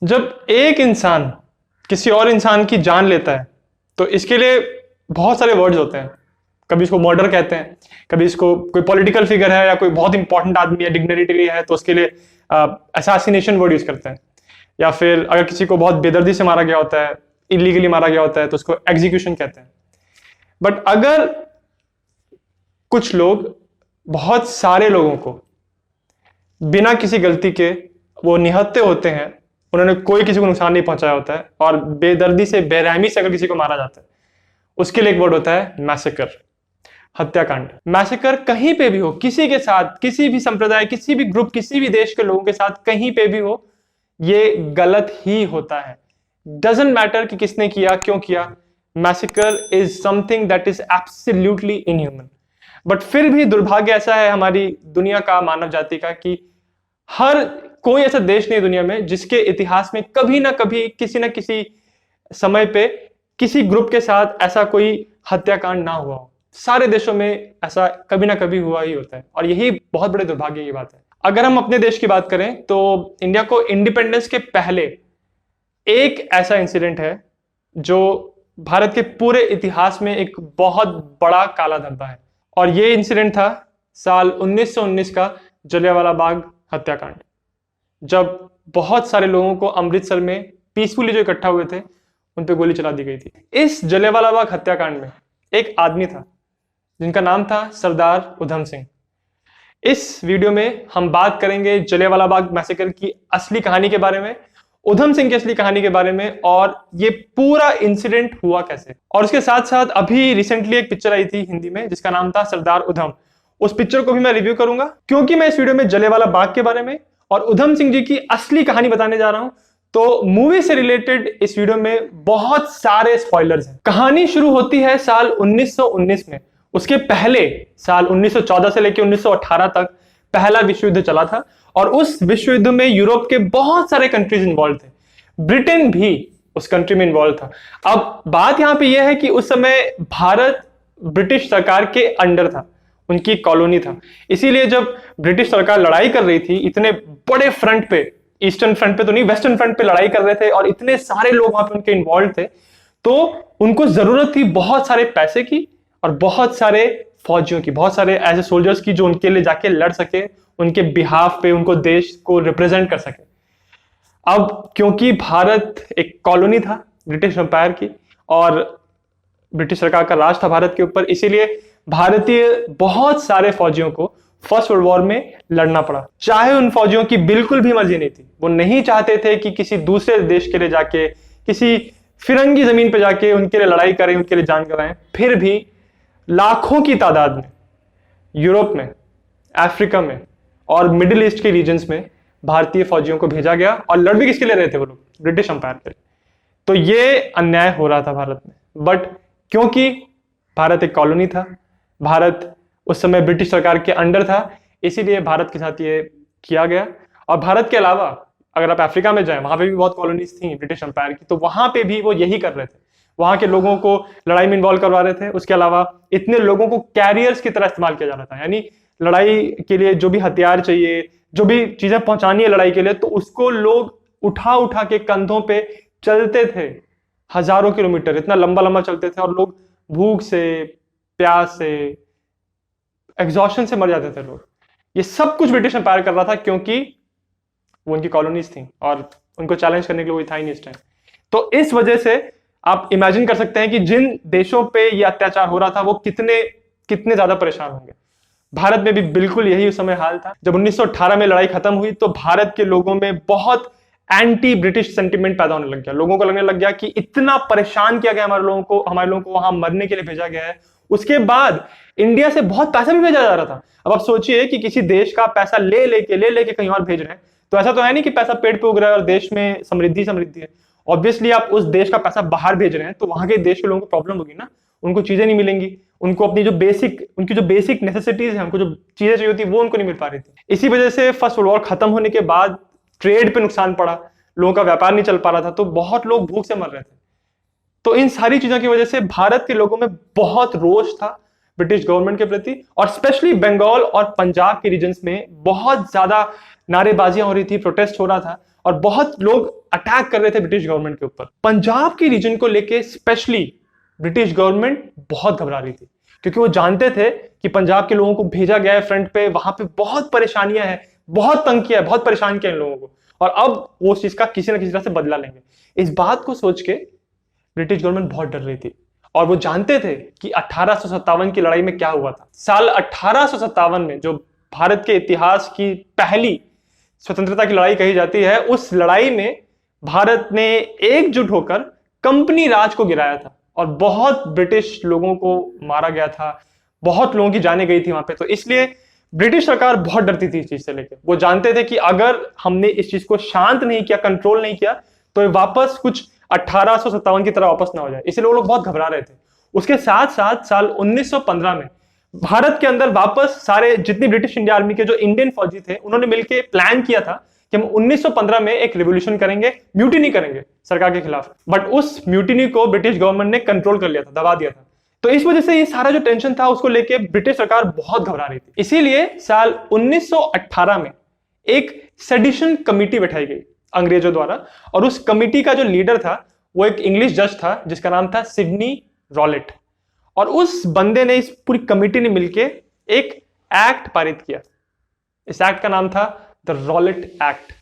जब एक इंसान किसी और इंसान की जान लेता है तो इसके लिए बहुत सारे वर्ड्स होते हैं। कभी इसको मर्डर कहते हैं, कभी इसको कोई पॉलिटिकल फिगर है या कोई बहुत इंपॉर्टेंट आदमी है, डिग्निटरी है तो उसके लिए असैसिनेशन वर्ड यूज करते हैं। या फिर अगर किसी को बहुत बेदर्दी से मारा गया होता है, इलीगली मारा गया होता है तो उसको एग्जीक्यूशन कहते हैं। बट अगर कुछ लोग बहुत सारे लोगों को बिना किसी गलती के वो निहत्थे होते हैं, उन्होंने कोई किसी को नुकसान नहीं पहुंचाया होता है और बेदर्दी से बेरहमी से अगर किसी को मारा जाता है, उसके लिए एक वर्ड होता है मैसेकर, हत्याकांड। मैसेकर कहीं पे भी हो, किसी के साथ, किसी भी संप्रदाय, किसी भी ग्रुप, किसी भी देश के लोगों के साथ कहीं पे भी हो, ये गलत ही होता है। डजंट मैटर कि किसने किया, क्यों किया। Massacre is something that is absolutely inhuman. But फिर भी दुर्भाग्य ऐसा है हमारी दुनिया का, मानव जाति का, कि हर कोई ऐसा देश नहीं दुनिया में जिसके इतिहास में कभी ना कभी किसी ना किसी समय पे किसी ग्रुप के साथ ऐसा कोई हत्याकांड ना हुआ हो। सारे देशों में ऐसा कभी ना कभी हुआ ही होता है और यही बहुत बड़े दुर्भाग्य की बात है। अगर हम अपने देश की बात करें तो इंडिया को इंडिपेंडेंस के पहले एक ऐसा इंसिडेंट है जो भारत के पूरे इतिहास में एक बहुत बड़ा काला धब्बा है, और ये इंसिडेंट था साल 1919 का जलियांवाला बाग हत्याकांड, जब बहुत सारे लोगों को अमृतसर में पीसफुली जो इकट्ठा हुए थे उन पे गोली चला दी गई थी। इस जलियांवाला बाग हत्याकांड में एक आदमी था जिनका नाम था सरदार उधम सिंह। इस वीडियो में हम बात करेंगे जलियांवाला बाग मैसेकर की असली कहानी के बारे में, उधम सिंह की असली कहानी के बारे में, और ये पूरा इंसिडेंट हुआ कैसे। और उसके साथ साथ अभी रिसेंटली एक पिक्चर आई थी हिंदी में जिसका नाम था सरदार उधम, उस पिक्चर को भी मैं रिव्यू करूंगा, क्योंकि मैं इस वीडियो में जलियांवाला बाग के बारे में और उधम सिंह जी की असली कहानी बताने जा रहा हूं। तो मूवी से रिलेटेड इस वीडियो में बहुत सारे स्पॉयलर्स हैं। कहानी शुरू होती है साल 1919 में। उसके पहले साल 1914 से लेकर 1918 तक पहला विश्व युद्ध चला था और उस विश्व युद्ध में यूरोप के बहुत सारे कंट्रीज इन्वॉल्व थे, ब्रिटेन भी उस कंट्री में इन्वॉल्व था। अब बात यहां पे यह है कि उस समय भारत ब्रिटिश सरकार के अंडर था, उनकी कॉलोनी था। इसीलिए जब ब्रिटिश सरकार लड़ाई कर रही थी इतने बड़े फ्रंट पे, ईस्टर्न फ्रंट पे तो नहीं, वेस्टर्न फ्रंट पे लड़ाई कर रहे थे और इतने सारे लोग वहां पे उनके इन्वॉल्व थे, तो उनको जरूरत थी बहुत सारे पैसे की और बहुत सारे फौजियों की, बहुत सारे ऐसे सोल्जर्स की जो उनके लिए जाके लड़ सके, उनके बिहाफ पे, उनको देश को रिप्रेजेंट कर सके। अब क्योंकि भारत एक कॉलोनी था ब्रिटिश एम्पायर की और ब्रिटिश सरकार का राज था भारत के ऊपर, इसीलिए भारतीय बहुत सारे फौजियों को फर्स्ट वर्ल्ड वॉर में लड़ना पड़ा। चाहे उन फौजियों की बिल्कुल भी मर्जी नहीं थी, वो नहीं चाहते थे कि किसी दूसरे देश के लिए जाके, किसी फिरंगी जमीन पे जाके उनके लिए लड़ाई करें, उनके लिए जान गंवाएं। फिर भी लाखों की तादाद में यूरोप में, अफ्रीका में और मिडिल ईस्ट के रीजन्स में भारतीय फौजियों को भेजा गया। और लड़ भी किसके लिए रहे थे वो लोग? ब्रिटिश एम्पायर के लिए। तो ये अन्याय हो रहा था भारत में, बट क्योंकि भारत एक कॉलोनी था, भारत उस समय ब्रिटिश सरकार के अंडर था, इसीलिए भारत के साथ ये किया गया। और भारत के अलावा अगर आप अफ्रीका में जाएं, वहां पे भी बहुत कॉलोनीज थी ब्रिटिश एम्पायर की, तो वहां पे भी वो यही कर रहे थे, वहां के लोगों को लड़ाई में इन्वॉल्व करवा रहे थे। उसके अलावा इतने लोगों को कैरियर्स की तरह इस्तेमाल किया जा रहा था, यानी लड़ाई के लिए जो भी हथियार चाहिए, जो भी चीजें पहुंचानी है लड़ाई के लिए, तो उसको लोग उठा उठा के कंधों पे चलते थे, हजारों किलोमीटर इतना लंबा लंबा चलते थे, और लोग भूख से, प्यास से, एग्जॉस्शन से मर जाते थे लोग। ये सब कुछ ब्रिटिश एम्पायर कर रहा था क्योंकि वो उनकी कॉलोनीज थी और उनको चैलेंज करने के लिए कोई था ही नहीं इस टाइम। तो इस वजह से आप इमेजिन कर सकते हैं कि जिन देशों पे ये अत्याचार हो रहा था वो कितने कितने ज्यादा परेशान होंगे। भारत में भी बिल्कुल यही उस समय हाल था। जब 1918 में लड़ाई खत्म हुई तो भारत के लोगों में बहुत एंटी ब्रिटिश सेंटिमेंट पैदा होने लग गया। लोगों को लगने लग गया कि इतना परेशान किया गया हमारे लोगों को वहां मरने के लिए भेजा गया है। उसके बाद इंडिया से बहुत पैसा भी भेजा जा रहा था। अब आप सोचिए कि किसी देश का पैसा ले लेके कहीं और भेज रहे हैं, तो ऐसा तो है नहीं कि पैसा पेड़ पे उग रहा है और देश में समृद्धि है। ऑब्वियसली आप उस देश का पैसा बाहर भेज रहे हैं तो वहां के देश के लोगों को प्रॉब्लम होगी ना, उनको चीजें नहीं मिलेंगी, उनको अपनी उनकी जो बेसिक नेसेसिटीज है, उनको जो चीजें चाहिए होती वो उनको नहीं मिल पा रही थी। इसी वजह से फर्स्ट वर्ल्ड वॉर खत्म होने के बाद ट्रेड पे नुकसान पड़ा, लोगों का व्यापार नहीं चल पा रहा था, तो बहुत लोग भूख से मर रहे थे। तो इन सारी चीजों की वजह से भारत के लोगों में बहुत रोष था ब्रिटिश गवर्नमेंट के प्रति, और स्पेशली बंगाल और पंजाब के रीजन्स में बहुत ज्यादा नारेबाजियां हो रही थी, प्रोटेस्ट हो रहा था। और बहुत लोग अटैक कर रहे थे ब्रिटिश गवर्नमेंट के ऊपर। पंजाब के रीजन को लेके स्पेशली ब्रिटिश गवर्नमेंट बहुत घबरा रही थी, क्योंकि वो जानते थे कि पंजाब के लोगों को भेजा गया है फ्रंट पे, वहां पे बहुत परेशानियां हैं, बहुत तंग किया है, बहुत परेशान किया इन लोगों को, और अब वो उस चीज का किसी ना किसी तरह से बदला लेंगे। इस बात को सोच के ब्रिटिश गवर्नमेंट बहुत डर रही थी, और वो जानते थे कि 1857 की लड़ाई में क्या हुआ था। साल 1857 में, जो भारत के इतिहास की पहली स्वतंत्रता की लड़ाई कही जाती है, उस लड़ाई में भारत ने एकजुट होकर कंपनी राज को गिराया था, और बहुत ब्रिटिश लोगों को मारा गया था, बहुत लोगों की जानें गई थी वहां पे। तो इसलिए ब्रिटिश सरकार बहुत डरती थी इस चीज से लेकर। वो जानते थे कि अगर हमने इस चीज को शांत नहीं किया, कंट्रोल नहीं किया, तो ये वापस कुछ 1857 की तरह वापस ना हो जाए, इसलिए वो लोग बहुत घबरा रहे थे। उसके साथ साथ साल 1915 में भारत के अंदर वापस सारे जितनी ब्रिटिश इंडिया आर्मी के जो इंडियन फौजी थे, उन्होंने मिलकर प्लान किया था कि हम 1915 में एक रिवोल्यूशन करेंगे, म्यूटिनी करेंगे सरकार के खिलाफ। बट उस म्यूटिनी को ब्रिटिश गवर्नमेंट ने कंट्रोल कर लिया था, दबा दिया था। तो इस वजह से ये सारा जो टेंशन था उसको लेके ब्रिटिश सरकार बहुत घबरा रही थी। इसीलिए साल 1918 में एक सेडिशन कमिटी बैठाई गई अंग्रेजों द्वारा, और उस कमिटी का जो लीडर था वो एक इंग्लिश जज था जिसका नाम था सिडनी रॉलेट। और उस बंदे ने, इस पूरी कमिटी ने मिलके एक एक्ट पारित किया। इस एक्ट का नाम था द रॉलेट एक्ट।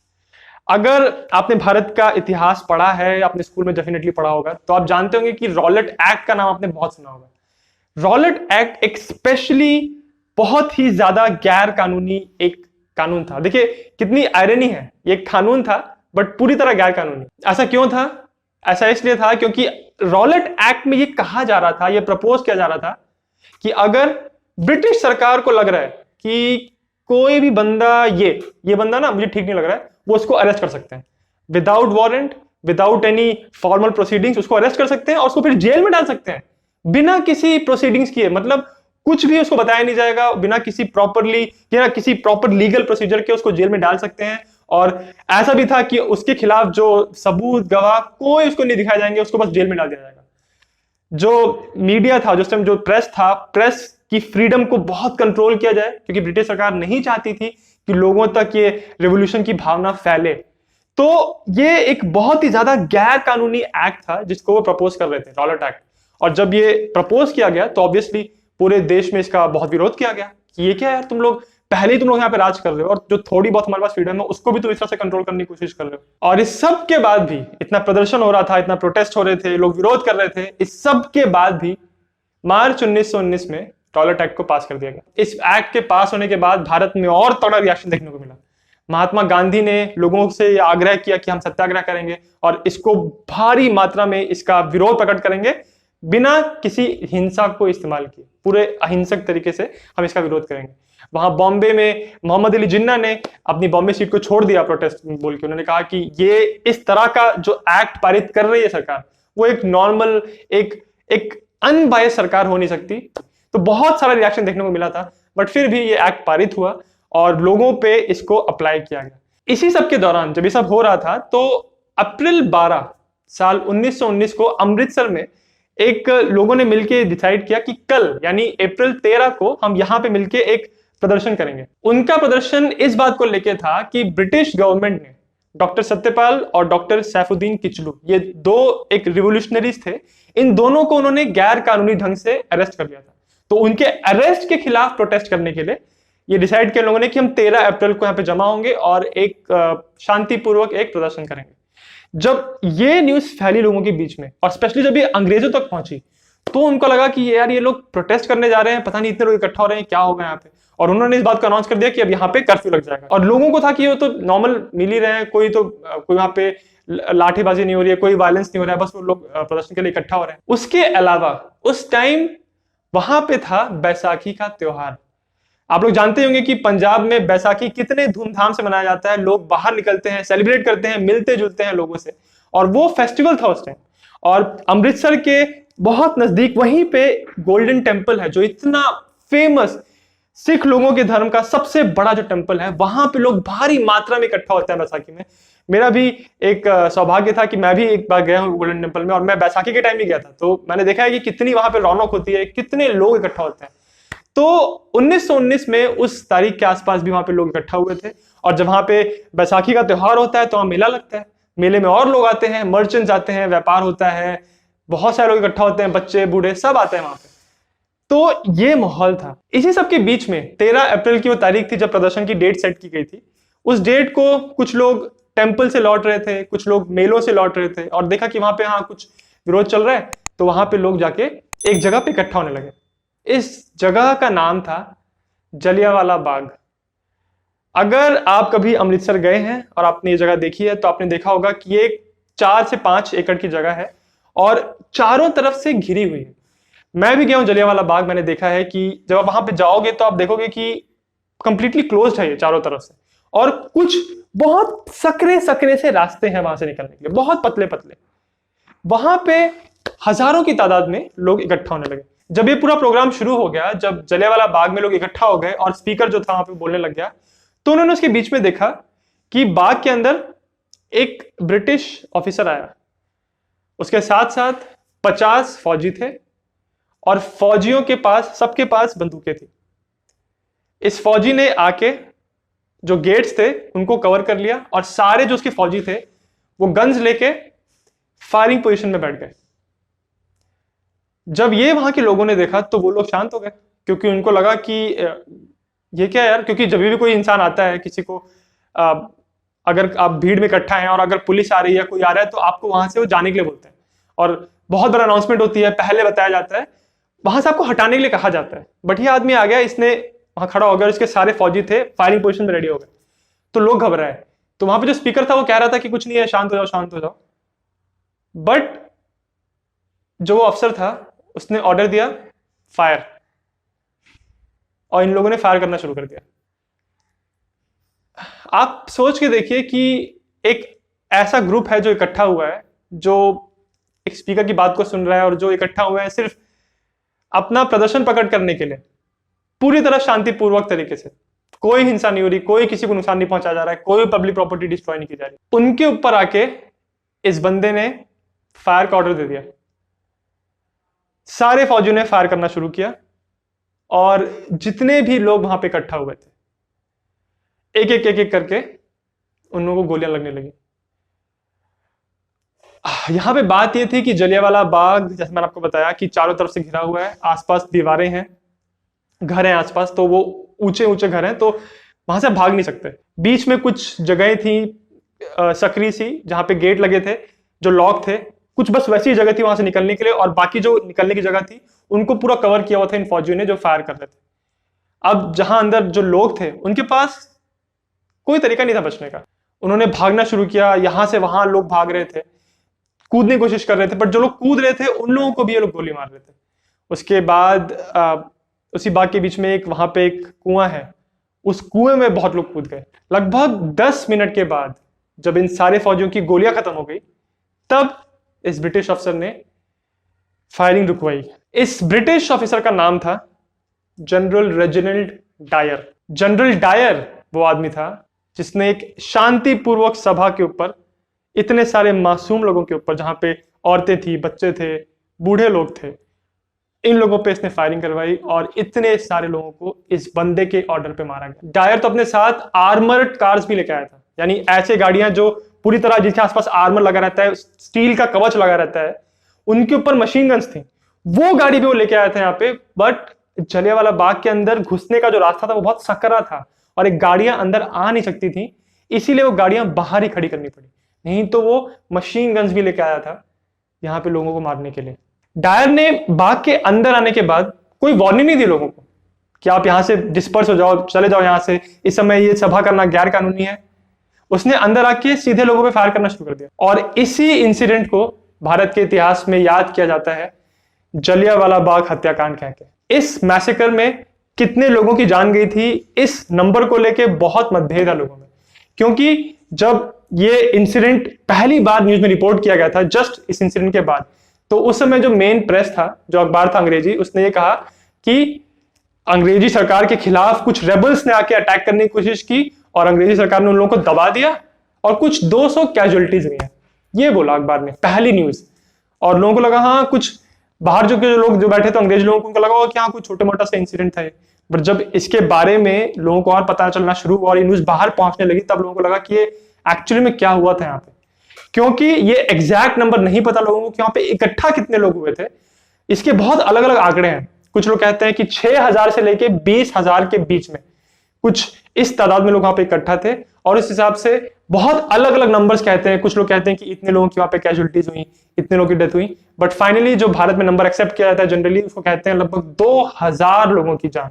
अगर आपने भारत का इतिहास पढ़ा है, आपने स्कूल में डेफिनेटली पढ़ा होगा, तो आप जानते होंगे कि रॉलेट एक्ट का नाम आपने बहुत सुना होगा। रॉलेट एक्ट एक स्पेशली बहुत ही ज्यादा गैर कानूनी एक कानून था। देखिए कितनी आयरनी है, ये कानून था बट पूरी तरह गैर कानूनी। ऐसा क्यों था? ऐसा इसलिए था क्योंकि रॉलेट एक्ट में ये कहा जा रहा था, ये प्रपोज किया जा रहा था कि अगर ब्रिटिश सरकार को लग रहा है कि कोई भी बंदा, ये बंदा ना मुझे ठीक नहीं लग रहा है, वो उसको अरेस्ट कर सकते हैं without warrant, without any formal proceedings. उसको अरेस्ट कर सकते हैं और उसको फिर जेल में डाल सकते हैं बिना किसी प्रोसीडिंग्स किए। मतलब कुछ भी उसको बताया नहीं जाएगा, बिना किसी किसी प्रॉपर लीगल प्रोसीजर के उसको जेल में डाल सकते हैं। और ऐसा भी था कि उसके खिलाफ जो सबूत, गवाह, कोई उसको नहीं दिखाए जाएंगे, उसको बस जेल में डाल दिया जाएगा। जो मीडिया था, जो टाइम जो प्रेस था, प्रेस की फ्रीडम को बहुत कंट्रोल किया जाए, क्योंकि ब्रिटिश सरकार नहीं चाहती थी कि लोगों तक ये रिवॉल्यूशन की भावना फैले। तो ये एक बहुत ही ज्यादा गैर कानूनी एक्ट था जिसको वो प्रपोज कर रहे थे, रॉलेट एक्ट। और जब ये प्रपोज किया गया तो ऑब्वियसली पूरे देश में इसका बहुत विरोध किया गया कि ये क्या है यार, तुम लोग पहले ही तुम लोग यहाँ पे राज कर रहे हो, और जो थोड़ी बहुत हमारे पास फ्रीडम है उसको भी तुम इस तरह से कंट्रोल करने की कोशिश कर रहे हो। और इस सब के बाद भी इतना प्रदर्शन हो रहा था, इतना प्रोटेस्ट हो रहे थे, लोग विरोध कर रहे थे, इस सब के बाद भी मार्च 1919 में रॉलेट एक्ट को पास कर दिया गया। इस एक्ट के पास होने के बाद भारत में और तगड़ा रिएक्शन देखने को मिला। महात्मा गांधी ने लोगों से आग्रह किया कि हम सत्याग्रह करेंगे और इसको भारी मात्रा में इसका विरोध प्रकट करेंगे, बिना किसी हिंसा को इस्तेमाल किए, पूरे अहिंसक तरीके से हम इसका विरोध करेंगे। वहां बॉम्बे में मोहम्मद अली जिन्ना ने अपनी बॉम्बे सीट को छोड़ दिया प्रोटेस्ट बोल के। उन्होंने कहा कि ये इस तरह का जो एक्ट पारित कर रही है सरकार, वो एक नॉर्मल, एक अनबायस सरकार हो नहीं सकती। तो बहुत सारा रिएक्शन देखने को मिला था, बट फिर भी ये एक्ट पारित हुआ और लोगों पे इसको अप्लाई किया गया। इसी सब के दौरान जब ये सब हो रहा था, तो अप्रैल 12 साल 1919 को अमृतसर में एक लोगों ने मिलकर डिसाइड किया कि कल यानी अप्रैल 13 को हम यहां पे मिलके एक प्रदर्शन करेंगे। उनका प्रदर्शन इस बात को लेके था कि ब्रिटिश गवर्नमेंट ने डॉक्टर सत्यपाल और डॉक्टर सैफुद्दीन किचलू, ये दो एक रिवोल्यूशनरीज थे, इन दोनों को उन्होंने गैर कानूनी ढंग से अरेस्ट कर लिया था। तो उनके अरेस्ट के खिलाफ प्रोटेस्ट करने के लिए ये डिसाइड किया लोगों ने कि हम 13 अप्रैल को यहाँ पे जमा होंगे और एक शांतिपूर्वक एक प्रदर्शन करेंगे। जब ये न्यूज फैली लोगों के बीच में, और स्पेशली जब ये अंग्रेजों तक पहुंची, तो उनको लगा कि यार ये लोग प्रोटेस्ट करने जा रहे हैं, पता नहीं इतने लोग इकट्ठा हो रहे हैं, क्या होगा यहाँ पे। और उन्होंने इस बात को अनाउंस कर दिया कि अब यहाँ पे कर्फ्यू लग जाएगा। और लोगों को था कि वो तो नॉर्मल मिल ही रहे हैं, कोई वहां पे लाठीबाजी नहीं हो रही है, कोई वायलेंस नहीं हो रहा है, बस वो लोग प्रदर्शन के लिए इकट्ठा हो रहे हैं। उसके अलावा उस टाइम वहां पे था बैसाखी का त्योहार। आप लोग जानते होंगे कि पंजाब में बैसाखी कितने धूमधाम से मनाया जाता है, लोग बाहर निकलते हैं, सेलिब्रेट करते हैं, मिलते जुलते हैं लोगों से, और वो फेस्टिवल था उस टाइम। और अमृतसर के बहुत नजदीक वहीं पे गोल्डन टेम्पल है, जो इतना फेमस सिख लोगों के धर्म का सबसे बड़ा जो टेम्पल है, वहां पे लोग भारी मात्रा में इकट्ठा होते हैं बैसाखी में। मेरा भी एक सौभाग्य था कि मैं भी एक बार गया हूँ गोल्डन टेम्पल में, और मैं बैसाखी के टाइम ही गया था, तो मैंने देखा है कि कितनी वहां पे रौनक होती है, कितने लोग इकट्ठा होते हैं। तो 1919 में उस तारीख के आसपास भी वहां पे लोग इकट्ठा हुए थे, और जब वहां पे बैसाखी का त्योहार होता है तो वहां मेला लगता है, मेले में और लोग आते हैं, मर्चेंट्स आते हैं, व्यापार होता है, बहुत सारे लोग इकट्ठा होते हैं, बच्चे बूढ़े सब आते हैं वहां पे। तो ये माहौल था। इसी सब के बीच में 13 अप्रैल की वो तारीख थी जब प्रदर्शन की डेट सेट की गई थी। उस डेट को कुछ लोग टेम्पल से लौट रहे थे, कुछ लोग मेलों से लौट रहे थे और देखा कि वहां पे हाँ कुछ विरोध चल रहा है, तो वहां पे लोग जाके एक जगह पे इकट्ठा होने लगे। इस जगह का नाम था जलियांवाला बाग। अगर आप कभी अमृतसर गए हैं और आपने ये जगह देखी है तो आपने देखा होगा कि ये 4 से 5 एकड़ की जगह है और चारों तरफ से घिरी हुई है। मैं भी गया हूं जलियांवाला बाग, मैंने देखा है कि जब आप वहां पे जाओगे तो आप देखोगे कि कंप्लीटली क्लोज्ड है ये चारों तरफ से, और कुछ बहुत सकरे सकरे से रास्ते हैं वहां से निकलने के लिए, बहुत पतले पतले। वहां पे हजारों की तादाद में लोग इकट्ठा होने लगे। जब ये पूरा प्रोग्राम शुरू हो गया, जब जलियांवाला बाग में लोग इकट्ठा हो गए और स्पीकर जो था वहां पे बोलने लग गया, तो उन्होंने उसके बीच में देखा कि बाग के अंदर एक ब्रिटिश ऑफिसर आया, उसके साथ साथ 50 फौजी थे और फौजियों के पास, सबके पास बंदूकें थी। इस फौजी ने आके जो गेट्स थे उनको कवर कर लिया और सारे जो उसके फौजी थे वो गन्स लेके फायरिंग पोजीशन में बैठ गए। जब ये वहां के लोगों ने देखा तो वो लोग शांत हो गए, क्योंकि उनको लगा कि ये क्या यार, क्योंकि जब भी कोई इंसान आता है किसी को, अगर आप भीड़ में इकट्ठा हैं और अगर पुलिस आ रही है, कोई आ रहा है, तो आपको वहां से वो जाने के लिए बोलते हैं और बहुत बड़ा अनाउंसमेंट होती है, पहले बताया जाता है, वहां से आपको हटाने के लिए कहा जाता है। बट ये आदमी आ गया, इसने वहां खड़ा हो गया और इसके सारे फौजी थे फायरिंग पोजीशन में रेडी हो गए, तो लोग घबराए। तो वहां पे जो स्पीकर था वो कह रहा था कि कुछ नहीं है, शांत हो जाओ शांत हो जाओ। बट जो वो अफसर था उसने ऑर्डर दिया फायर, और इन लोगों ने फायर करना शुरू कर दिया। आप सोच के देखिए कि एक ऐसा ग्रुप है जो इकट्ठा हुआ है, जो एक स्पीकर की बात को सुन रहा है और जो इकट्ठा हुआ है सिर्फ अपना प्रदर्शन प्रकट करने के लिए, पूरी तरह शांतिपूर्वक तरीके से, कोई हिंसा नहीं हो रही, कोई किसी को नुकसान नहीं पहुंचा जा रहा है, कोई पब्लिक प्रॉपर्टी डिस्ट्रॉय नहीं की जा रही, उनके ऊपर आके इस बंदे ने फायर का ऑर्डर दे दिया। सारे फौजियों ने फायर करना शुरू किया और जितने भी लोग वहां पे इकट्ठा हुए थे, एक एक करके उन लोगों को गोलियां लगने लगी। यहां पे बात यह थी कि जलियांवाला बाग, जैसे मैंने आपको बताया, कि चारों तरफ से घिरा हुआ है, आसपास दीवारें हैं, घर हैं आसपास, तो वो ऊंचे ऊंचे घर हैं, तो वहां से भाग नहीं सकते। बीच में कुछ जगह थी सकरी सी, जहां पे गेट लगे थे जो लॉक थे, कुछ बस वैसी जगह थी वहां से निकलने के लिए, और बाकी जो निकलने की जगह थी उनको पूरा कवर किया हुआ था इन फौजियों ने जो फायर कर रहे थे। अब जहां अंदर जो लोग थे उनके पास कोई तरीका नहीं था बचने का, उन्होंने भागना शुरू किया, यहां से वहां लोग भाग रहे थे, कूदने की कोशिश कर रहे थे, बट जो लोग कूद रहे थे उन लोगों को भी ये लोग गोली मार रहे थे। उसके बाद उसी बाग के बीच में एक, वहां पे एक कुआं है, उस कुएं में बहुत लोग कूद गए। लगभग 10 मिनट के बाद जब इन सारे फौजियों की गोलियां खत्म हो गई, तब इस ब्रिटिश अफसर ने फायरिंग रुकवाई। इस ब्रिटिश ऑफिसर का नाम था General Reginald Dyer. General Dyer वो आदमी था जिसने एक शांतिपूर्वक सभा के ऊपर, इतने सारे मासूम लोगों के ऊपर, जहां पे औरतें थी, बच्चे थे, बूढ़े लोग थे, इन लोगों पे इसने फायरिंग करवाई और इतने सारे लोगों को इस बंदे के ऑर्डर पे मारा गया। डायर तो अपने साथ आर्मर्ड कार्स भी लेके आया था, यानी ऐसे गाड़ियां जो पूरी तरह, जिसके आसपास आर्मर लगा रहता है, स्टील का कवच लगा रहता है, उनके ऊपर मशीन गन्स थी, वो गाड़ी भी वो लेके आया था यहाँ पे। बट जलियांवाला बाग के अंदर घुसने का जो रास्ता था वो बहुत सकरा था और एक गाड़ियां अंदर आ नहीं सकती थी, इसीलिए वो गाड़ियां बाहर ही खड़ी करनी पड़ी, नहीं तो वो मशीन गन्स भी लेके आया था यहाँ पे लोगों को मारने के लिए। डायर ने बाग के अंदर आने के बाद कोई वार्निंग नहीं दी लोगों को कि आप यहां से डिस्पर्स हो जाओ, चले जाओ यहां से, इस समय ये सभा करना गैर कानूनी है। उसने अंदर आके सीधे लोगों पे फायर करना शुरू कर दिया और इसी इंसिडेंट को भारत के इतिहास में याद किया जाता है जलियांवाला बाग हत्याकांड कह के। इस मैसेकर में कितने लोगों की जान गई थी, इस नंबर को लेके बहुत मतभेद है लोगों में, क्योंकि जब ये इंसिडेंट पहली बार न्यूज में रिपोर्ट किया गया था, जस्ट इस इंसिडेंट के बाद, तो उस समय जो मेन प्रेस था, जो अखबार था अंग्रेजी, उसने ये कहा कि अंग्रेजी सरकार के खिलाफ कुछ रेबल्स ने आके अटैक करने की कोशिश की और अंग्रेजी सरकार ने उन लोगों को दबा दिया और कुछ 200 कैजुअलिटीज हुई हैं, ये बोला अखबार ने, पहली न्यूज। और लोगों को लगा हाँ कुछ बाहर जो लोग जो बैठे थे अंग्रेज लोगों को उनको लगा कि हाँ कोई छोटे मोटा सा इंसिडेंट था, बट जब इसके बारे में लोगों को और पता चलना शुरू हुआ और ये न्यूज बाहर पहुंचने लगी, तब लोगों को लगा कि ये एक्चुअली में क्या हुआ था यहाँ पे। क्योंकि ये एग्जैक्ट नंबर नहीं पता लोगों को कि यहाँ पे इकट्ठा कितने लोग हुए थे, इसके बहुत अलग अलग आंकड़े हैं। कुछ लोग कहते हैं कि 6,000 से लेके 20,000 के बीच में कुछ इस तादाद में लोग वहां पे इकट्ठा थे, और इस हिसाब से बहुत अलग अलग नंबर्स कहते हैं। कुछ लोग कहते हैं कि इतने लोगों की वहां पे कैजुअलिटीज हुई, इतने लोगों की डेथ हुई, बट फाइनली जो भारत में नंबर एक्सेप्ट किया जाता है जनरली, उसको कहते हैं लगभग 2,000 लोगों की जान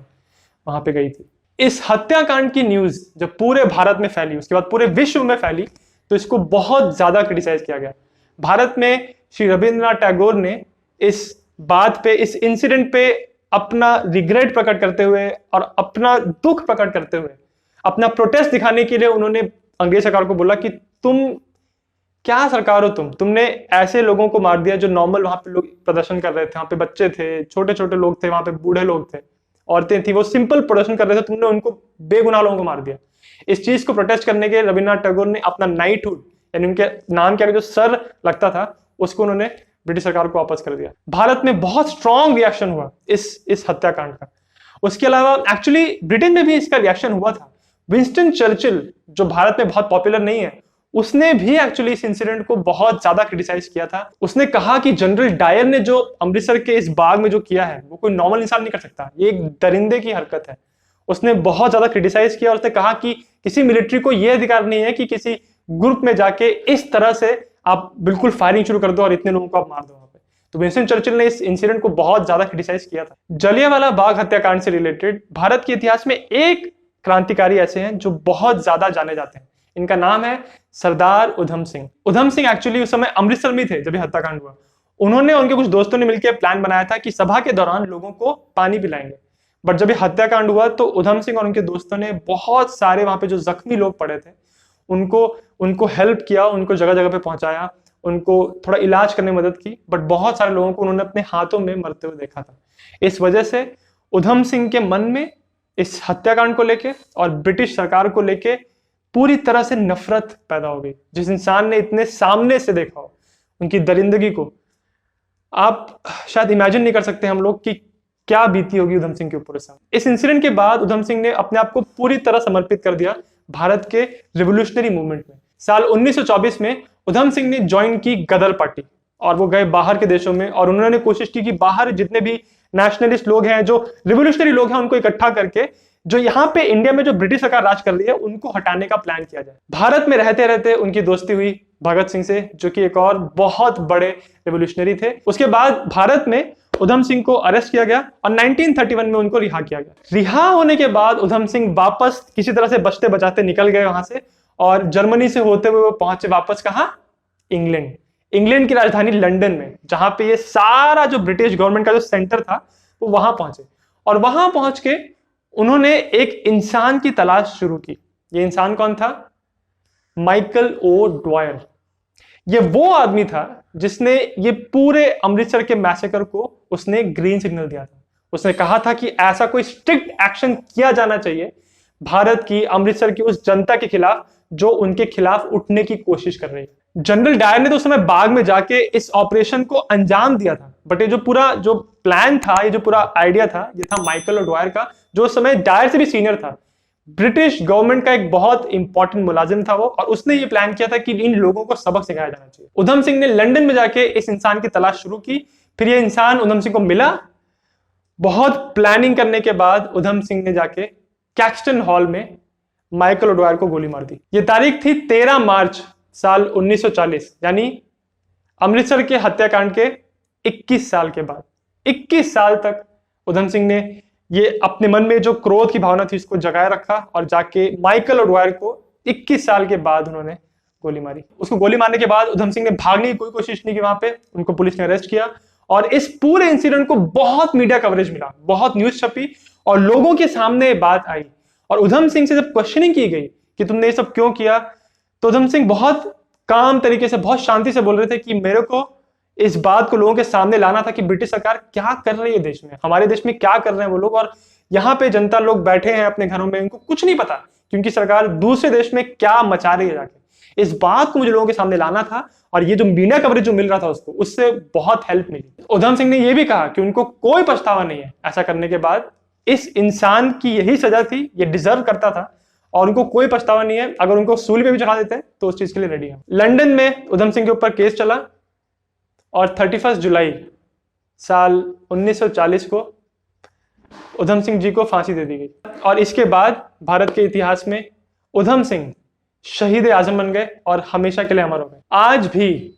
वहां पे गई थी। इस हत्याकांड की न्यूज जब पूरे भारत में फैली, उसके बाद पूरे विश्व में फैली, तो इसको बहुत ज्यादा क्रिटिसाइज किया गया। भारत में श्री रविंद्रनाथ टैगोर ने इस बात पे, इस इंसिडेंट पे अपना रिग्रेट प्रकट करते हुए और अपना दुख प्रकट करते हुए, अपना प्रोटेस्ट दिखाने के लिए उन्होंने अंग्रेज सरकार को बोला कि तुम क्या सरकार हो, तुमने ऐसे लोगों को मार दिया जो नॉर्मल वहां पे लोग प्रदर्शन कर रहे थे। वहां पे बच्चे थे, छोटे छोटे लोग थे, वहां पे बूढ़े लोग थे, औरतें थी, वो सिंपल प्रदर्शन कर रहे थे, तुमने उनको बेगुनाह लोगों को मार दिया। इस चीज को प्रोटेस्ट करने के रविन्द्रनाथ टैगोर ने अपना नाइटहुड, यानी उनके नाम के आगे जो सर लगता था, उसको उन्होंने ब्रिटिश सरकार को वापस कर दिया। भारत में बहुत स्ट्रॉन्ग रिएक्शन हुआ इस हत्याकांड का। उसके अलावा एक्चुअली ब्रिटेन में भी इसका रिएक्शन हुआ था। विंस्टन चर्चिल, जो भारत में बहुत पॉपुलर नहीं है, उसने भी एक्चुअली इस इंसिडेंट को बहुत ज्यादा क्रिटिसाइज किया था। उसने कहा कि जनरल डायर ने जो अमृतसर के इस बाग में जो किया है, वो कोई नॉर्मल इंसान नहीं कर सकता, ये एक दरिंदे की हरकत है। उसने बहुत ज्यादा क्रिटिसाइज किया और उसने कहा कि किसी मिलिट्री को यह अधिकार नहीं है कि किसी ग्रुप में जाके इस तरह से आप बिल्कुल फायरिंग शुरू कर दो और इतने लोगों को आप मार दो वहां पे। तो विंस्टन चर्चिल ने इस इंसिडेंट को बहुत ज्यादा क्रिटिसाइज किया था। जलियांवाला बाग हत्याकांड से रिलेटेड भारत के इतिहास में एक क्रांतिकारी ऐसे हैं जो बहुत ज्यादा जाने जाते हैं। इनका नाम है सरदार उधम सिंह। उधम सिंह एक्चुअली उस समय अमृतसर में थे जब ये हत्याकांड हुआ। उन्होंने, उनके कुछ दोस्तों ने मिलकर प्लान बनाया था कि सभा के दौरान लोगों को पानी पिलाएंगे, बट जब ये हत्याकांड हुआ तो उधम सिंह और उनके दोस्तों ने बहुत सारे वहां पे जो जख्मी लोग पड़े थे उनको हेल्प किया, उनको जगह जगह पे पहुंचाया, उनको थोड़ा इलाज करने में मदद की, बट बहुत सारे लोगों को उन्होंने अपने हाथों में मरते हुए देखा था। इस वजह से उधम सिंह के मन में इस हत्याकांड को लेके और ब्रिटिश सरकार को लेके पूरी तरह से नफरत पैदा हो गई। जिस इंसान ने इतने सामने से देखा हो उनकी दरिंदगी को, आप शायद इमेजिन नहीं कर सकते हम लोग कि क्या बीती होगी उधम सिंह के ऊपर। इस इंसिडेंट के बाद उधम सिंह ने अपने आप को पूरी तरह समर्पित कर दिया भारत के रिवोल्यूशनरी मूवमेंट में। साल 1924 में उधम सिंह ने ज्वाइन की गदर पार्टी और वो गए बाहर के देशों में, और उन्होंने कोशिश की कि बाहर जितने भी नेशनलिस्ट लोग हैं, जो रिवोल्यूशनरी लोग हैं, उनको इकट्ठा करके जो यहाँ पे इंडिया में जो ब्रिटिश सरकार राज कर रही है उनको हटाने का प्लान किया जाए। भारत में रहते रहते उनकी दोस्ती हुई भगत सिंह से, जो कि एक और बहुत बड़े रिवोल्यूशनरी थे। उसके बाद भारत में उधम सिंह को अरेस्ट किया गया और 1931 में उनको रिहा किया गया। रिहा होने के बाद उधम सिंह वापस किसी तरह से बचते बचाते निकल गए वहां से, और जर्मनी से होते हुए वो पहुंचे वापस कहां? इंग्लैंड। इंग्लैंड की राजधानी लंदन में, जहां पे ये सारा जो ब्रिटिश गवर्नमेंट का जो सेंटर था वो वहां पहुंचे, और वहां पहुंच के उन्होंने एक इंसान की तलाश शुरू की। ये इंसान कौन था? Michael O'Dwyer. ये वो आदमी था जिसने ये पूरे अमृतसर के मैसेकर को उसने ग्रीन सिग्नल दिया था। उसने कहा था कि ऐसा कोई स्ट्रिक्ट एक्शन किया जाना चाहिए भारत की, अमृतसर की उस जनता के खिलाफ जो उनके खिलाफ उठने की कोशिश कर रही है। जनरल डायर ने तो उस समय बाग में जाके इस ऑपरेशन को अंजाम दिया था, बट ये जो पूरा जो प्लान था, ये जो पूरा आइडिया था, ये था माइकल ओ ड्वायर का, जो उस समय डायर से भी सीनियर था। ब्रिटिश गवर्नमेंट का एक बहुत इंपॉर्टेंट मुलाजिम था वो, और उसने ये प्लान किया था कि इन लोगों को सबक सिखाया जाना चाहिए। उधम सिंह ने लंदन में जाके इस इंसान की तलाश शुरू की। फिर ये इंसान उधम सिंह को मिला। बहुत प्लानिंग करने के बाद उधम सिंह ने जाके कैक्सटन हॉल में माइकल ओ ड्वायर को गोली मार दी। ये तारीख थी 13 मार्च साल 1940, यानी अमृतसर के हत्याकांड के 21 साल के बाद। 21 साल तक उधम सिंह ने ये अपने मन में जो क्रोध की भावना थी उसको जगाए रखा, और जाके माइकल ओ ड्वायर को 21 साल के बाद उन्होंने गोली मारी। उसको गोली मारने के बाद उधम सिंह ने भागने की कोई कोशिश नहीं की वहां पे, उनको पुलिस ने अरेस्ट किया, और इस पूरे इंसिडेंट को बहुत मीडिया कवरेज मिला, बहुत न्यूज छपी, और लोगों के सामने बात आई। और उधम सिंह से जब क्वेश्चनिंग की गई कि तुमने ये सब क्यों किया, तो उधम सिंह बहुत काम तरीके से, बहुत शांति से बोल रहे थे कि मेरे को इस बात को लोगों के सामने लाना था कि ब्रिटिश सरकार क्या कर रही है देश में, हमारे देश में क्या कर रहे हैं वो लोग, और यहाँ पे जनता लोग बैठे हैं अपने घरों में, इनको कुछ नहीं पता क्योंकि सरकार दूसरे देश में क्या मचा रही है जाके। इस बात को मुझे लोगों के सामने लाना था, और ये जो मीडिया कवरेज जो मिल रहा था उसको, उससे बहुत हेल्प मिली। उधम सिंह ने यह भी कहा कि उनको कोई पछतावा नहीं है ऐसा करने के बाद, इस इंसान की यही सजा थी, ये डिजर्व करता था, और उनको कोई पछतावा नहीं है, अगर उनको सूली पे भी चढ़ा देते हैं तो उस चीज के लिए रेडी है। लंदन में उधम सिंह के ऊपर केस चला और 31 जुलाई साल 1940 को उधम सिंह जी को फांसी दे दी गई, और इसके बाद भारत के इतिहास में उधम सिंह शहीद आजम बन गए और हमेशा के लिए अमर हो गए। आज भी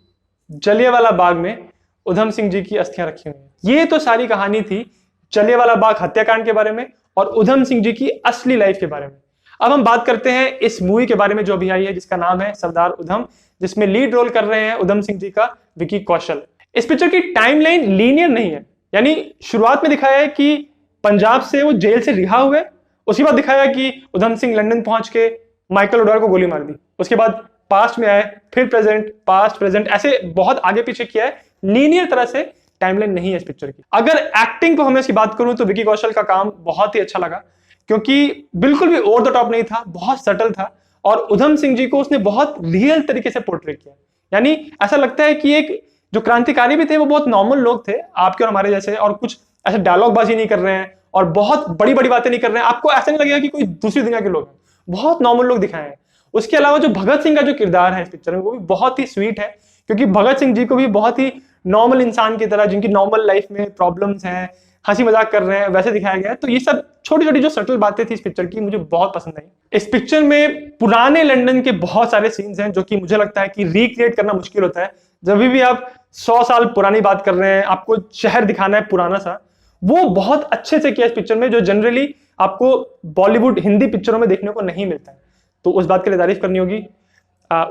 जलियांवाला बाग में उधम सिंह जी की अस्थियां रखी हुई हैं। ये तो सारी कहानी थी जलियांवाला बाग हत्याकांड के बारे में और उधम सिंह जी की असली लाइफ के बारे में। अब हम बात करते हैं इस मूवी के बारे में जो अभी आई है, जिसका नाम है सरदार उधम, जिसमें लीड रोल कर रहे हैं उधम सिंह जी का विकी कौशल। इस पिक्चर की टाइमलाइन लीनियर नहीं है, यानी शुरुआत में दिखाया है कि पंजाब से वो जेल से रिहा हुए, उसके बाद दिखाया कि उधम सिंह लंदन पहुंच के माइकल ओडवायर को गोली मार दी, उसके बाद पास्ट में आए, फिर प्रेजेंट, पास्ट प्रेजेंट, ऐसे बहुत आगे पीछे किया है। लीनियर तरह से टाइमलाइन नहीं है इस पिक्चर की। अगर एक्टिंग पर हमें इसकी बात करूं तो विकी कौशल का काम बहुत ही अच्छा लगा, क्योंकि बिल्कुल भी ओवर द टॉप नहीं था, बहुत सटल था, और उधम सिंह जी को उसने बहुत रियल तरीके से पोर्ट्रे किया। यानी ऐसा लगता है कि एक जो क्रांतिकारी भी थे वो बहुत नॉर्मल लोग थे, आपके और हमारे जैसे, और कुछ ऐसे डायलॉग बाजी नहीं कर रहे हैं और बहुत बड़ी बड़ी बातें नहीं कर रहे हैं, आपको ऐसा नहीं लगेगा कि कोई दूसरी दुनिया के लोग हैं, बहुत नॉर्मल लोग दिखाए हैं। उसके अलावा जो भगत सिंह का जो किरदार है इस पिक्चर में वो भी बहुत ही स्वीट है, क्योंकि भगत सिंह जी को भी बहुत ही नॉर्मल इंसान की तरह, जिनकी नॉर्मल लाइफ में प्रॉब्लम्स हैं, हंसी मजाक कर रहे हैं, वैसे दिखाया गया है। तो ये सब छोटी छोटी जो सटल बातें थी इस पिक्चर की, मुझे बहुत पसंद आई। इस पिक्चर में पुराने लंदन के बहुत सारे सीन्स हैं जो कि मुझे लगता है कि रिक्रिएट करना मुश्किल होता है। जब भी आप 100 साल पुरानी बात कर रहे हैं, आपको शहर दिखाना है पुराना सा, वो बहुत अच्छे से किया इस पिक्चर में, जो जनरली आपको बॉलीवुड हिंदी पिक्चरों में देखने को नहीं मिलता है, तो उस बात के लिए तारीफ करनी होगी।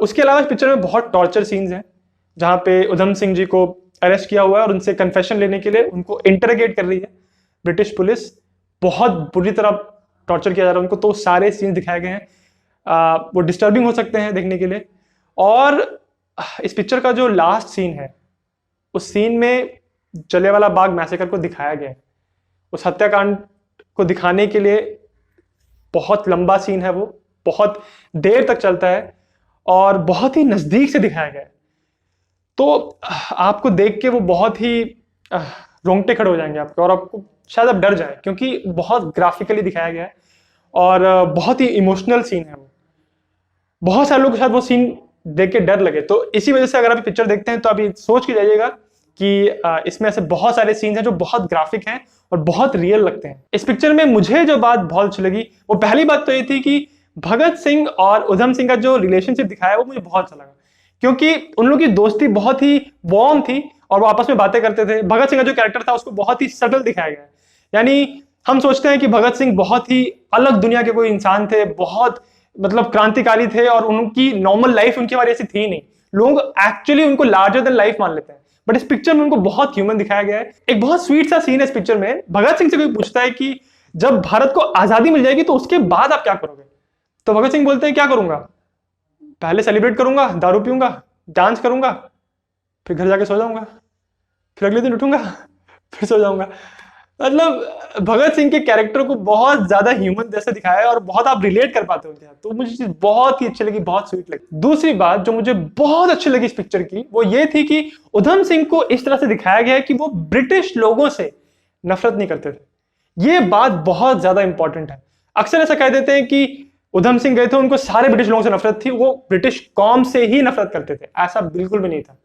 उसके अलावा इस पिक्चर में बहुत टॉर्चर सीन्स हैं, जहां पे उधम सिंह जी को अरेस्ट किया हुआ है और उनसे कन्फेशन लेने के लिए उनको इंटरोगेट कर रही है ब्रिटिश पुलिस। बहुत बुरी तरह टॉर्चर किया जा रहा है उनको, तो सारे सीन दिखाए गए हैं। वो डिस्टर्बिंग हो सकते हैं देखने के लिए। और इस पिक्चर का जो लास्ट सीन है, उस सीन में जलियांवाला बाग मैसेकर को दिखाया गया है। उस हत्याकांड को दिखाने के लिए बहुत लंबा सीन है, वो बहुत देर तक चलता है और बहुत ही नजदीक से दिखाया गया है। तो आपको देख के वो बहुत ही रोंगटे खड़े हो जाएंगे आपके, और आपको शायद आप डर जाए, क्योंकि बहुत ग्राफिकली दिखाया गया है और बहुत ही इमोशनल सीन है वो। बहुत सारे लोग शायद वो सीन देख के डर लगे, तो इसी वजह से अगर आप पिक्चर देखते हैं तो अभी सोच के जाइएगा कि इसमें ऐसे बहुत सारे सीन्स हैं जो बहुत ग्राफिक हैं और बहुत रियल लगते हैं। इस पिक्चर में मुझे जो बात बहुत अच्छी लगी, वो पहली बात तो ये थी कि भगत सिंह और उधम सिंह का जो रिलेशनशिप दिखाया वो मुझे बहुत अच्छा लगा, क्योंकि उन लोगों की दोस्ती बहुत ही वार्म थी और वो आपस में बातें करते थे। भगत सिंह का जो कैरेक्टर था उसको बहुत ही सटल दिखाया गया है। यानी हम सोचते हैं कि भगत सिंह बहुत ही अलग दुनिया के कोई इंसान थे, बहुत मतलब क्रांतिकारी थे, और उनकी नॉर्मल लाइफ उनकी हमारी ऐसी थी नहीं। लोग एक्चुअली उनको लार्जर देन लाइफ मान लेते हैं, बट इस पिक्चर में उनको बहुत ह्यूमन दिखाया गया है। एक बहुत स्वीट सा सीन है इस पिक्चर में। भगत सिंह से कोई पूछता है कि जब भारत को आजादी मिल जाएगी तो उसके बाद आप क्या करोगे, तो भगत सिंह बोलते हैं क्या करूंगा, पहले सेलिब्रेट करूंगा, दारू पीऊंगा, डांस करूंगा, फिर घर जाके सो जाऊंगा, फिर अगले दिन उठूंगा, फिर सो जाऊंगा। मतलब भगत सिंह के कैरेक्टर को बहुत ज्यादा ह्यूमन जैसे दिखाया है और बहुत आप रिलेट कर पाते हो उनके साथ, तो मुझे चीज बहुत ही अच्छी लगी, बहुत स्वीट लगी। दूसरी बात जो मुझे बहुत अच्छी लगी इस पिक्चर की, वो ये थी कि उधम सिंह को इस तरह से दिखाया गया है कि वो ब्रिटिश लोगों से नफरत नहीं करते थे। ये बात बहुत ज्यादा इंपॉर्टेंट है। अक्सर ऐसा कह देते हैं कि उधम सिंह गए थे, उनको सारे ब्रिटिश लोगों से नफरत थी, वो ब्रिटिश कौम से ही नफरत करते थे, ऐसा बिल्कुल भी नहीं था।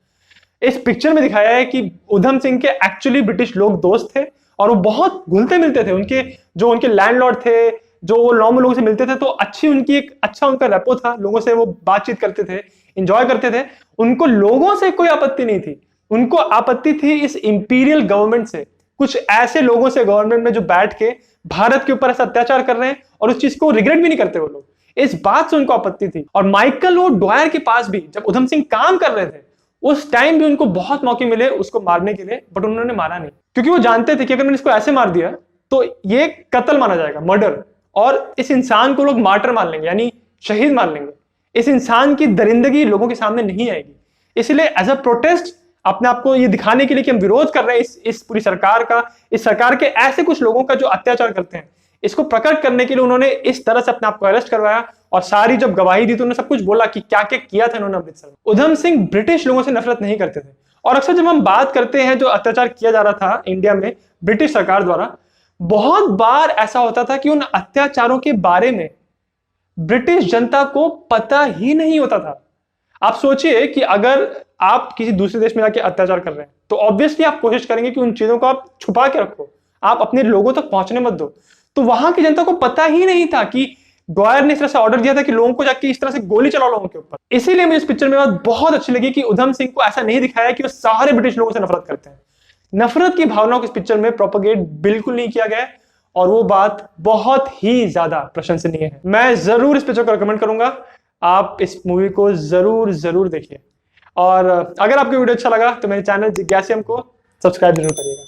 इस पिक्चर में दिखाया है कि उधम सिंह के एक्चुअली ब्रिटिश लोग दोस्त थे और वो बहुत घुलते मिलते थे। उनके लैंडलॉर्ड थे, जो वो नॉर्मल लोगों से मिलते थे, तो अच्छी उनकी एक अच्छा उनका रेपो था, लोगों से वो बातचीत करते थे, इंजॉय करते थे। उनको लोगों से कोई आपत्ति नहीं थी, उनको आपत्ति थी इस इंपीरियल गवर्नमेंट से, कुछ ऐसे लोगों से गवर्नमेंट में जो बैठ के भारत के ऊपर ऐसा अत्याचार कर रहे हैं और उस चीज को रिग्रेट भी नहीं करते वो लोग, इस बात से उनको आपत्ति थी। और माइकल ओडवायर के पास भी जब उधम सिंह काम कर रहे थे उस टाइम भी उनको बहुत मौके मिले उसको मारने के लिए, बट उन्होंने मारा नहीं, क्योंकि वो जानते थे कि अगर मैंने इसको ऐसे मार दिया तो ये कत्ल माना जाएगा, मर्डर, और इस इंसान को लोग मार्टर मान लेंगे, यानी शहीद मान लेंगे। इस इंसान की दरिंदगी लोगों के सामने नहीं आएगी। इसलिए एज अ प्रोटेस्ट अपने आप को ये दिखाने के लिए कि हम विरोध कर रहे हैं इस पूरी सरकार का, इस सरकार के ऐसे कुछ लोगों का जो अत्याचार करते हैं, इसको प्रकट करने के लिए उन्होंने इस तरह से अपने आप को अरेस्ट करवाया और सारी जब गवाही दी तो उन्होंने सब कुछ बोला कि क्या क्या किया था इन्होंने अमृतसर में। उधम सिंह ब्रिटिश लोगों से नफरत नहीं करते थे, और अक्सर जब हम बात करते हैं जो अत्याचार किया जा रहा था इंडिया में ब्रिटिश सरकार द्वारा, बहुत बार ऐसा होता था कि उन अत्याचारों के बारे में ब्रिटिश जनता को पता ही नहीं होता था। आप सोचिए कि अगर आप किसी दूसरे देश में जाके अत्याचार कर रहे हैं तो ऑब्वियसली आप कोशिश करेंगे कि उन चीजों को आप छुपा के रखो, आप अपने लोगों तक पहुंचने मत दो। तो वहां की जनता को पता ही नहीं था कि गॉयर ने इस तरह से ऑर्डर दिया था कि लोगों को जाके इस तरह से गोली चलाओ लोगों के ऊपर। इसीलिए मुझे इस पिक्चर में बात बहुत अच्छी लगी कि उधम सिंह को ऐसा नहीं दिखाया कि वो सारे ब्रिटिश लोगों से नफरत करते हैं। नफरत की भावनाओं को इस पिक्चर में प्रोपोगेट बिल्कुल नहीं किया गया है, और वो बात बहुत ही ज्यादा प्रशंसनीय है। मैं जरूर इस पिक्चर को रिकमेंड करूंगा, आप इस मूवी को जरूर जरूर देखिए। और अगर आपको वीडियो अच्छा लगा तो मेरे चैनल जिज्ञासियम को सब्सक्राइब जरूर करिएगा।